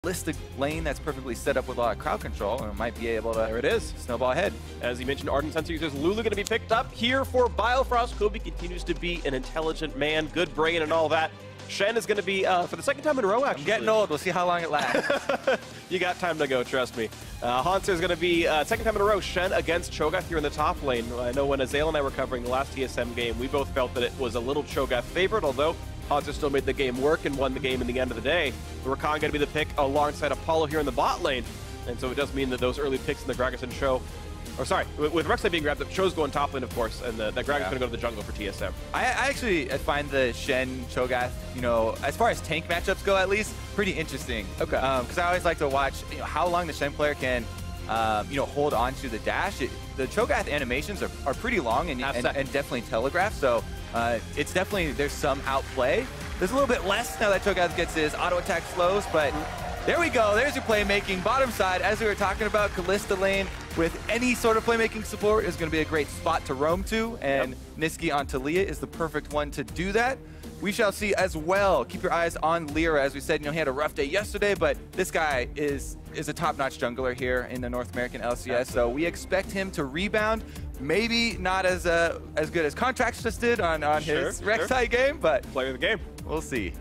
list a lane that's perfectly set up with a lot of crowd control and might be able to there it is. Snowball ahead. As you mentioned, Ardent Sensor users Lulu going to be picked up here for Biofrost. Kobe continues to be an intelligent man, good brain and all that. Shen is going to be, for the second time in a row, actually. I'm getting old. We'll see how long it lasts. You got time to go, trust me. Hanser is going to be, second time in a row, Shen against Cho'Gath here in the top lane. I know when Azael and I were covering the last TSM game, we both felt that it was a little Cho'Gath favorite, although Hanser still made the game work and won the game in the end of the day. Rakan going to be the pick alongside Apollo here in the bot lane. And so it does mean that those early picks in the Gragas and Show, or sorry, with Rek'Sai being grabbed up, Show's going top lane, of course, and that Gragas going to go to the jungle for TSM. I actually find the Shen Cho'Gath, you know, as far as tank matchups go at least, pretty interesting. Okay. Because I always like to watch, you know, how long the Shen player can, you know, hold on to the dash. The Cho'Gath animations are pretty long and definitely telegraphed, so it's definitely, there's some outplay. There's a little bit less now that Cho'Gath gets his auto attack slows, but there we go. There's your playmaking. Bottom side, as we were talking about, Kalista lane with any sort of playmaking support is going to be a great spot to roam to, and Niski on Talia is the perfect one to do that. We shall see as well. Keep your eyes on Lyra. As we said, you know, he had a rough day yesterday, but this guy is a top-notch jungler here in the North American LCS, so we expect him to rebound. Maybe not as good as Contracts just did on his Rek'Sai game, but player of the game. We'll see.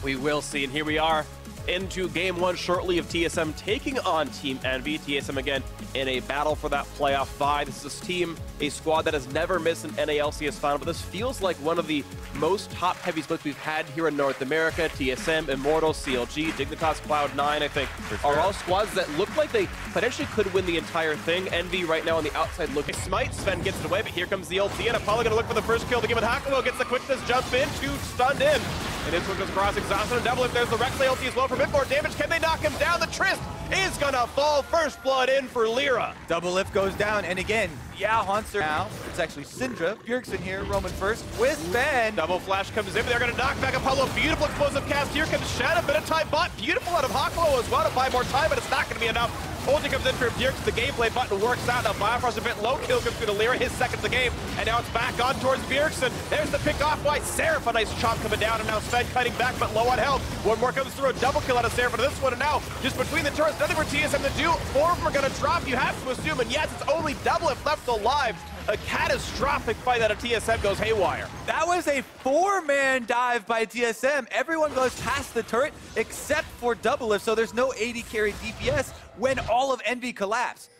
We will see, and here we are into game one shortly of TSM taking on Team NV. TSM again in a battle for that playoff bye. This is a team, a squad that has never missed an NA LCS final, but this feels like one of the most top-heavy splits we've had here in North America. TSM, Immortal, CLG, Dignitas, Cloud9, I think, are all squads that look like they potentially could win the entire thing. NV right now on the outside looking. Smite, Sven gets it away, but here comes the ulti, and Apollo gonna look for the first kill to give it. Hakuo gets the quickness jump in, two stunned in. And this one goes across, exhausted and Doublelift. There's the Rek'Sai ulti as well for a bit more damage. Can they knock him down? The Trist is gonna fall. First blood in for Lyra. Doublelift goes down, and again, yeah, Hanser now. It's actually Syndra. Bjergsen here, roaming first with Ben. Double flash comes in, but they're gonna knock back Apollo. Beautiful explosive cast. Here comes Shen, a bit of time bot. Beautiful out of Hakuo as well to buy more time, but it's not gonna be enough. Ulti comes in for Bjergsen. The gameplay button works out. Now Biofrost a bit low. Kill comes through to Lyra, his second of the game. And now it's back on towards Bjergsen. There's the pick off by Seraph. A nice chop coming down, and now Sven cutting back, but low on health. One more comes through, a double kill out of Seraph. This one, and now just between the turrets, nothing for TSM to do. Four of them are gonna drop, you have to assume, and yes, it's only Doublelift left alive. A catastrophic fight out of TSM goes haywire. That was a four-man dive by TSM. Everyone goes past the turret except for Doublelift, so there's no AD carry DPS when all of NV collapse.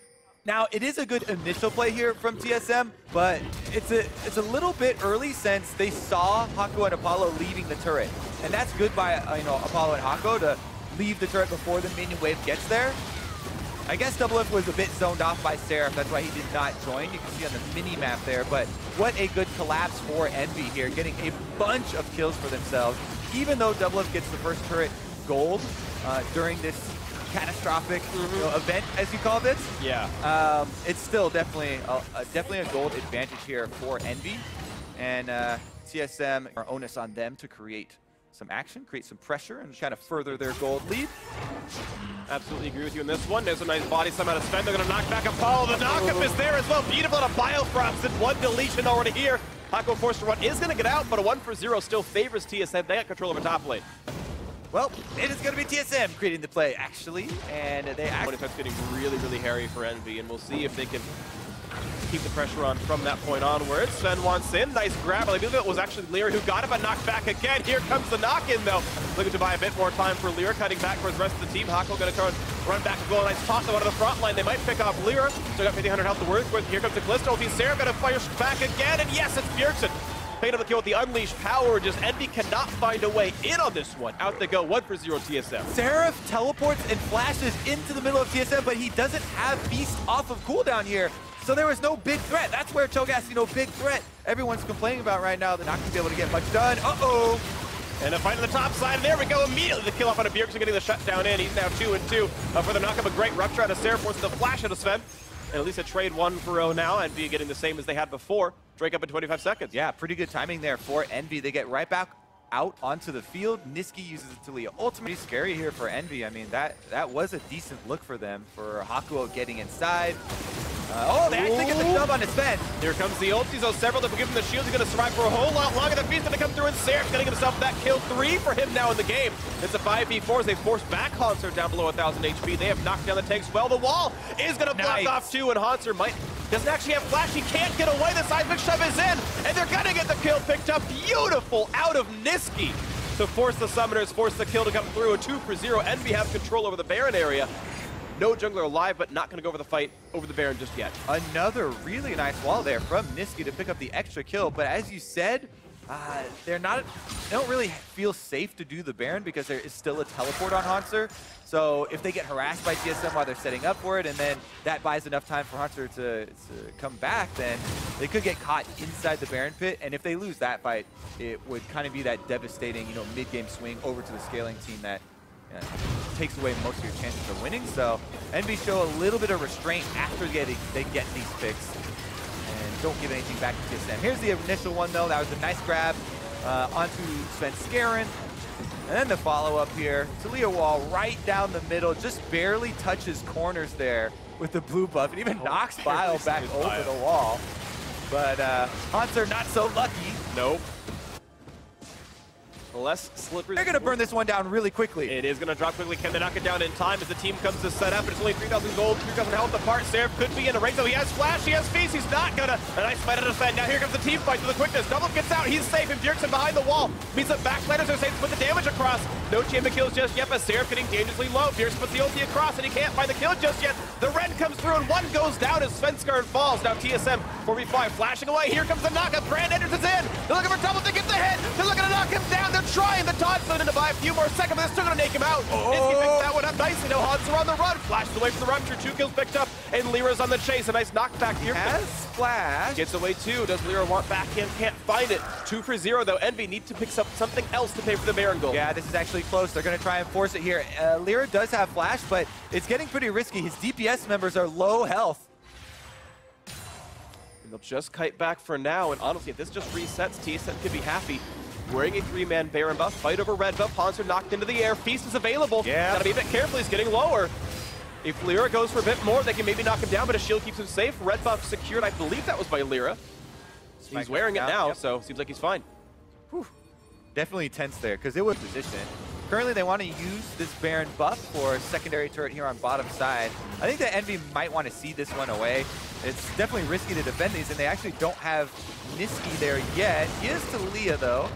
Now, it is a good initial play here from TSM, but it's a little bit early since they saw Hakuo and Apollo leaving the turret. And that's good by you know, Apollo and Hakuo to leave the turret before the minion wave gets there. I guess Doublelift was a bit zoned off by Seraph, that's why he did not join. You can see on the mini-map there, but what a good collapse for NV here, getting a bunch of kills for themselves. Even though Doublelift gets the first turret gold during this catastrophic you know, event, as you call this. Yeah. It's still definitely a gold advantage here for NV. And TSM, our onus on them to create some action, create some pressure, and kind of further their gold lead. Absolutely agree with you in this one. There's a nice body slam out of Sven. They're going to knock back Apollo. The knockup is there as well. Beautiful out of Biofrost, and one deletion already here. Hakuo forced to run is going to get out, but a 1-for-0 still favors TSM. They got control of the top lane. Well, it is going to be TSM creating the play, actually, and they actually... It's getting really, really hairy for NV, and we'll see if they can keep the pressure on from that point onwards. Sven wants in. Nice grab. I believe it was actually Lyra who got it, but knocked back again. Here comes the knock-in, though. Looking to buy a bit more time for Lyra, cutting back for the rest of the team. Hakuo going to run back as well. Nice toss out of the front line. They might pick off Lyra. Still got 1,500 health to work with. Here comes the Callisto. Sarah going to fire back again, and yes, it's Bjergsen. Picking up the kill with the unleashed power. Just NV cannot find a way in on this one. Out they go, 1-for-0 TSM. Seraph teleports and flashes into the middle of TSM, but he doesn't have Beast off of cooldown here. So there was no big threat. That's where Cho'Gath, you know, big threat. Everyone's complaining about right now. They're not going to be able to get much done. Uh-oh. And a fight on the top side, and there we go. Immediately the kill off on a Bjergsen, getting the shutdown in. He's now 2-2 for the knockup. A great rupture out of Seraph, forces the flash out of Sven. And at least a trade 1-for-0 now. NV getting the same as they had before. Drake up in 25 seconds. Yeah, pretty good timing there for NV. They get right back out onto the field. Niski uses the Talia ultimate. Pretty scary here for NV. I mean, that was a decent look for them, for Hakuo getting inside. Oh, they actually get the sub on his Sven. Here comes the ulti, so several that will give him the shield. He's going to survive for a whole lot longer. The Feast going to come through, and Seraph getting himself that kill 3 for him now in the game. It's a 5v4 as they force back Hanser down below 1,000 HP. They have knocked down the tanks well. The wall is going to block off too, and Hanser doesn't actually have flash. He can't get away. The seismic shove is in, and they're going to get the kill picked up. Beautiful out of Niski to force the summoners, force the kill to come through. A 2 for 0. Envy have control over the Baron area. No jungler alive, but not going to go over the fight over the Baron just yet. Another really nice wall there from Niski to pick up the extra kill, but as you said, they don't really feel safe to do the Baron because there is still a teleport on Hanser. So if they get harassed by TSM while they're setting up for it, and then that buys enough time for Hanser to come back, then they could get caught inside the Baron pit. And if they lose that fight, it would kind of be that devastating, mid-game swing over to the scaling team that takes away most of your chances of winning. So NV show a little bit of restraint after they get these picks and don't give anything back to TSM. Here's the initial one though. That was a nice grab onto Sven Skaren. And then the follow-up here. Talia wall right down the middle, just barely touches corners there with the blue buff. It even knocks Bile back over the wall. But Hanser not so lucky. Nope. Less slippery. They're going to burn this one down really quickly. It is going to drop quickly. Can they knock it down in time as the team comes to set up? It's only 3,000 gold, 3,000 health apart. Seraph could be in a range, though. He has flash, he has feast. He's not going to. A nice fight out of Sven. Now here comes the team fight to the quickness. Double gets out. He's safe. And Bjergsen behind the wall. Meets up backsliders. They're safe to put the damage across. No champion kills just yet, but Seraph getting dangerously low. Bjergsen puts the ulti across, and he can't find the kill just yet. The Ren comes through, and one goes down as Svenskar falls. Now TSM 4v5 flashing away. Here comes the knockup. Brand enters is in. They're looking for double to get the hit. They're looking to knock him down. They're trying. The taunt slid in to buy a few more seconds, but they're still going to take him out. Niski picks that one up nicely. No Hanser on the run. Flashes away from the rupture. 2 kills picked up, and Lyra's on the chase. A nice knockback here. Has flash. Gets away too. Does Lyra want backhand? Can't find it. 2 for 0 though. Envy need to pick up something else to pay for the Baron gold. Yeah, this is actually close. They're going to try and force it here. Lyra does have flash, but it's getting pretty risky. His DPS members are low health. And they'll just kite back for now, and honestly, if this just resets, TSM could be happy. Wearing a 3-man Baron buff, fight over red buff, Hanser knocked into the air, Feast is available. Yeah. Gotta be a bit careful, he's getting lower. If Lyra goes for a bit more, they can maybe knock him down, but a shield keeps him safe. Red buff secured, I believe that was by Lyra. He's wearing it now, so seems like he's fine. Whew. Definitely tense there, because it was position. Currently, they want to use this Baron buff for a secondary turret here on bottom side. I think that Envy might want to see this one away. It's definitely risky to defend these, and they actually don't have Niski there yet. He is Talia, though.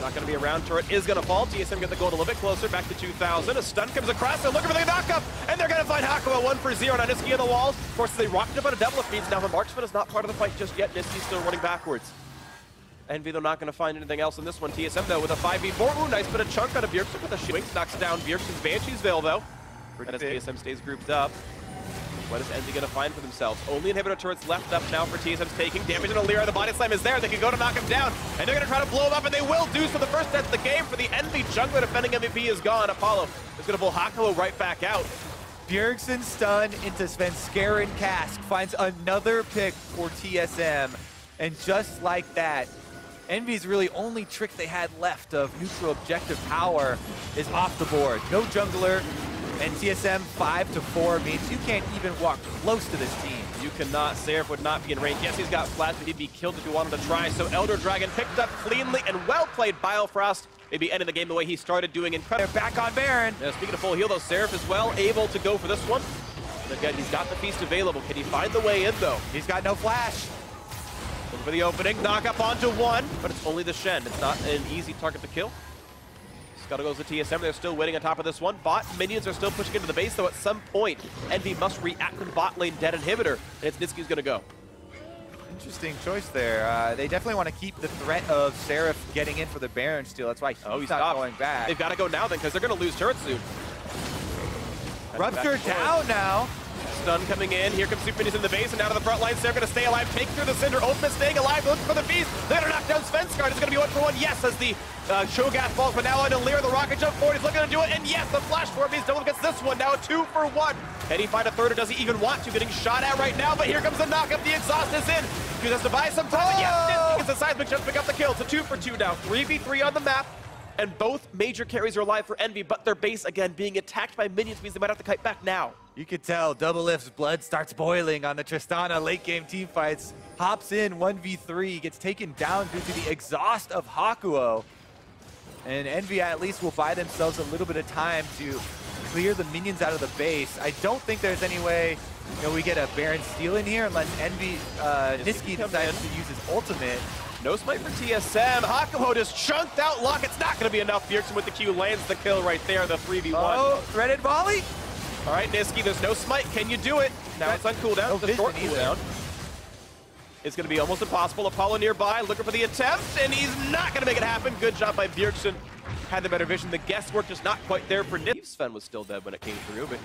Not going to be a round turret, is going to fall. TSM get the gold a little bit closer, back to 2,000. A stun comes across, they're looking for the knock-up, and they're going to find Hakuo 1 for 0. Now Niski on the walls. Of course, they rocked up on a double of feeds. Now the marksman is not part of the fight just yet. Niski's still running backwards. Envy, they're not going to find anything else in this one. TSM, though, with a 5v4. Ooh, nice bit of chunk out of Bjergsen with a shield. Knocks down Bjergsen's Banshee's Veil, though. And as TSM stays grouped up, what is Envy going to find for themselves? Only inhibitor turrets left up now for TSM's taking. Damage on Lyra. The body slam is there. They can go to knock him down. And they're going to try to blow him up, and they will do so. The first death of the game for the Envy jungler defending MVP is gone. Apollo is going to pull Hakuo right back out. Bjergsen stun into Sven Skaren Cask finds another pick for TSM. And just like that, Envy's really only trick they had left of neutral objective power is off the board. No jungler, and TSM 5-4 means you can't even walk close to this team. You cannot. Seraph would not be in range. Yes, he's got flash, but he'd be killed if you wanted to try. So Elder Dragon picked up cleanly and well played. Biofrost maybe ending the game the way he started, doing incredible. They're back on Baron. Now, speaking of full heal, though, Seraph is well able to go for this one. And again, he's got the feast available. Can he find the way in, though? He's got no flash. Looking for the opening, knock up onto 1, but it's only the Shen. It's not an easy target to kill. Scuttle goes to TSM, they're still waiting on top of this one. Bot minions are still pushing into the base, though at some point, Envy must react to the bot lane dead inhibitor, and it's Niski's gonna go. Interesting choice there. They definitely want to keep the threat of Seraph getting in for the Baron steal. That's why he's not going back. They've got to go now then, because they're gonna lose turret soon. Rupture down now. Stun coming in. Here comes Super Minions in the base, and out of the front lines, they're going to stay alive. Take through the Cinder. Ultimate staying alive, looking for the Feast. They're going to knock down Svenskar. It's going to be 1-for-1. Yes, as the Cho'Gath falls, but now on to Lyra. The rocket jump forward. He's looking to do it, and yes, the flash forward means double gets this one. Now a 2-for-1. Can he find a third, or does he even want to? Getting shot at right now, but here comes the knock-up. The exhaust is in. He has to buy some time, and yes, he gets the seismic jump to pick up the kill. It's a 2-for-2 now. 3v3 on the map. And both major carries are alive for Envy, but their base, again, being attacked by minions means they might have to kite back now. You could tell Doublelift's blood starts boiling on the Tristana late game team fights. Hops in 1v3, gets taken down due to the exhaust of Hakuo. And NV at least will buy themselves a little bit of time to clear the minions out of the base. I don't think there's any way we get a Baron steal in here unless NV Niski decides to use his ultimate. No smite for TSM. Hakuho just chunked out Lock. It's not going to be enough. Bjergsen with the Q lands the kill right there, the 3v1. Oh, threaded volley. All right, Niski, there's no smite. Can you do it? Now it's on cooldown. No it's a short either. cooldown. It's going to be almost impossible. Apollo nearby, looking for the attempt, and he's not going to make it happen. Good job by Bjergsen. Had the better vision. The guesswork just not quite there for Niski. Sven was still dead when it came through, but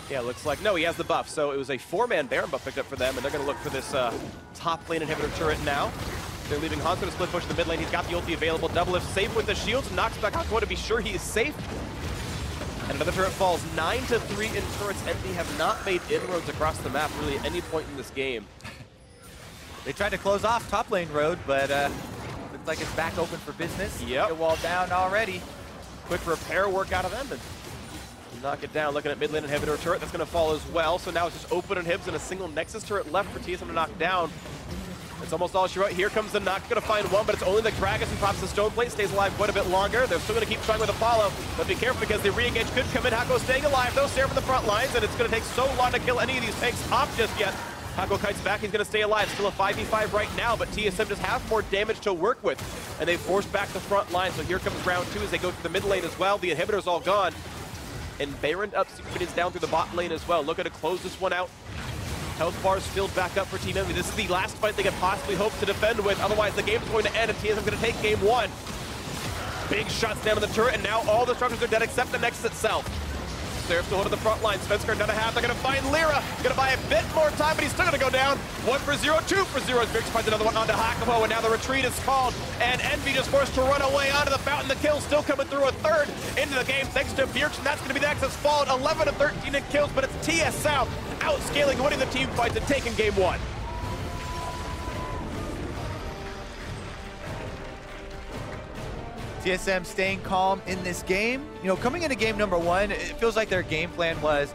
yeah, looks like, no, he has the buff. So it was a 4-man Baron buff picked up for them, and they're going to look for this top lane inhibitor turret now. They're leaving Hanzo to split push in the mid lane. He's got the ulti available. Doublelift safe with the shields, knocks back Hakuo to be sure he is safe. And another turret falls. 9-3 in turrets. NV have not made inroads across the map really at any point in this game. They tried to close off top lane road, but looks like it's back open for business. Yep. The wall down already. Quick repair work out of them and knock it down. Looking at mid lane inhibitor turret, that's going to fall as well. So now it's just open inhibs and a single Nexus turret left for TSM to knock down. That's almost all she wrote. Here comes the knock. Going to find one, but it's only the Gragas who pops the stone plate. Stays alive quite a bit longer. They're still going to keep trying with Apollo, but be careful because the re-engage could come in. Hakuo staying alive though. Sarah from the front lines, and it's going to take so long to kill any of these tanks off just yet. Hakuo kites back. He's going to stay alive. Still a 5v5 right now, but TSM just have more damage to work with, and they forced back the front line. So here comes round 2 as they go through the mid lane as well. The inhibitor's all gone, and Baron up is down through the bot lane as well. Looking to close this one out. Health bars filled back up for Team NV. This is the last fight they could possibly hope to defend with. Otherwise, the game is going to end, and TSM is going to take game 1. Big shots down on the turret, and now all the structures are dead except the Nexus itself. Seraph still holding the front line. Svenskar down a half. They're going to find Lyra. Going to buy a bit more time, but he's still going to go down. 1 for 0, 2 for 0. Bjergsen finds another one onto Hakuo, and now the retreat is called. And NV just forced to run away onto the fountain. The kill still coming through a third into the game thanks to Bjergsen. That's going to be the Nexus followed. 11-13 in kills, but it's TSM outscaling, winning the team fights and taking game 1. TSM staying calm in this game. Coming into game number 1, it feels like their game plan was